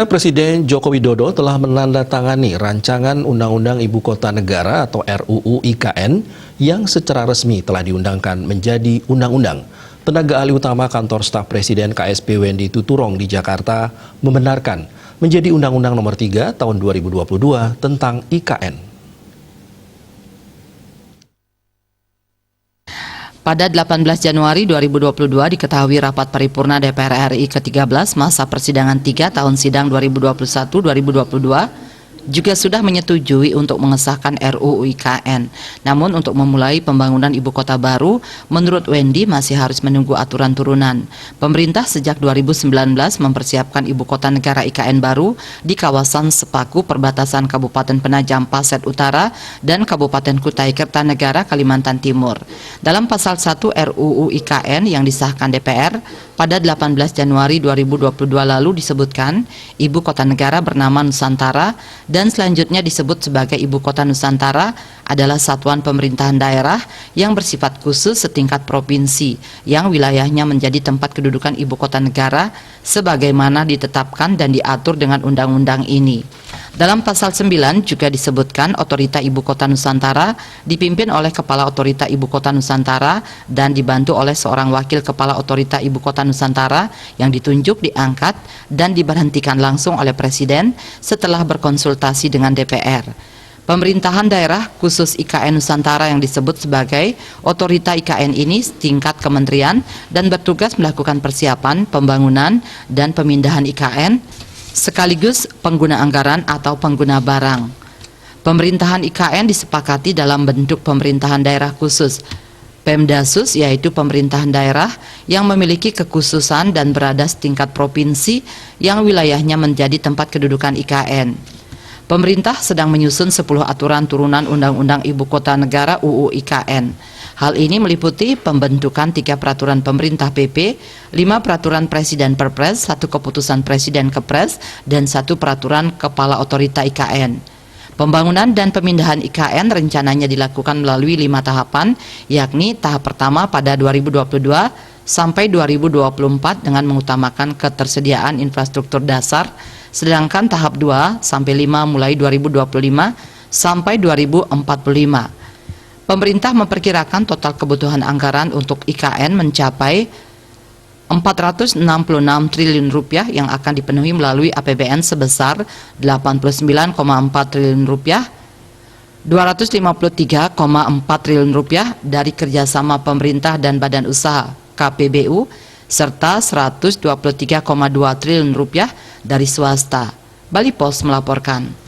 Saudara, Presiden Joko Widodo telah menandatangani rancangan Undang-Undang Ibu Kota Negara atau RUU IKN yang secara resmi telah diundangkan menjadi undang-undang. Tenaga ahli utama Kantor Staf Presiden KSP Wendy Tuturong di Jakarta membenarkan menjadi Undang-Undang Nomor 3 Tahun 2022 tentang IKN. Pada 18 Januari 2022 diketahui rapat paripurna DPR RI ke-13 masa persidangan 3 tahun sidang 2021-2022 juga sudah menyetujui untuk mengesahkan RUU IKN. Namun untuk memulai pembangunan ibu kota baru, menurut Wendy masih harus menunggu aturan turunan. Pemerintah sejak 2019 mempersiapkan ibu kota negara IKN baru di kawasan Sepaku perbatasan Kabupaten Penajam Pasir Utara dan Kabupaten Kutai Kertanegara, Kalimantan Timur. Dalam pasal 1 RUU IKN yang disahkan DPR pada 18 Januari 2022 lalu disebutkan ibu kota negara bernama Nusantara dan selanjutnya disebut sebagai Ibu Kota Nusantara adalah satuan pemerintahan daerah yang bersifat khusus setingkat provinsi yang wilayahnya menjadi tempat kedudukan Ibu Kota Negara sebagaimana ditetapkan dan diatur dengan undang-undang ini. Dalam pasal 9 juga disebutkan Otorita Ibu Kota Nusantara dipimpin oleh Kepala Otorita Ibu Kota Nusantara dan dibantu oleh seorang wakil Kepala Otorita Ibu Kota Nusantara yang ditunjuk, diangkat, dan diberhentikan langsung oleh Presiden setelah berkonsultasi dengan DPR. Pemerintahan daerah khusus IKN Nusantara yang disebut sebagai Otorita IKN ini tingkat kementerian dan bertugas melakukan persiapan, pembangunan, dan pemindahan IKN sekaligus pengguna anggaran atau pengguna barang. Pemerintahan IKN disepakati dalam bentuk pemerintahan daerah khusus Pemdasus, yaitu pemerintahan daerah yang memiliki kekhususan dan berada setingkat provinsi yang wilayahnya menjadi tempat kedudukan IKN. Pemerintah sedang menyusun 10 aturan turunan Undang-Undang Ibu Kota Negara UU IKN. Hal ini meliputi pembentukan 3 peraturan pemerintah PP, 5 peraturan presiden Perpres, 1 keputusan presiden Kepres, dan 1 peraturan kepala otorita IKN. Pembangunan dan pemindahan IKN rencananya dilakukan melalui 5 tahapan, yakni tahap pertama pada 2022 sampai 2024 dengan mengutamakan ketersediaan infrastruktur dasar, sedangkan tahap 2 sampai 5 mulai 2025 sampai 2045. Pemerintah memperkirakan total kebutuhan anggaran untuk IKN mencapai 466 triliun rupiah yang akan dipenuhi melalui APBN sebesar 89,4 triliun rupiah, 253,4 triliun rupiah dari kerjasama pemerintah dan badan usaha KPBU, serta 123,2 triliun rupiah dari swasta. Bali Pos melaporkan.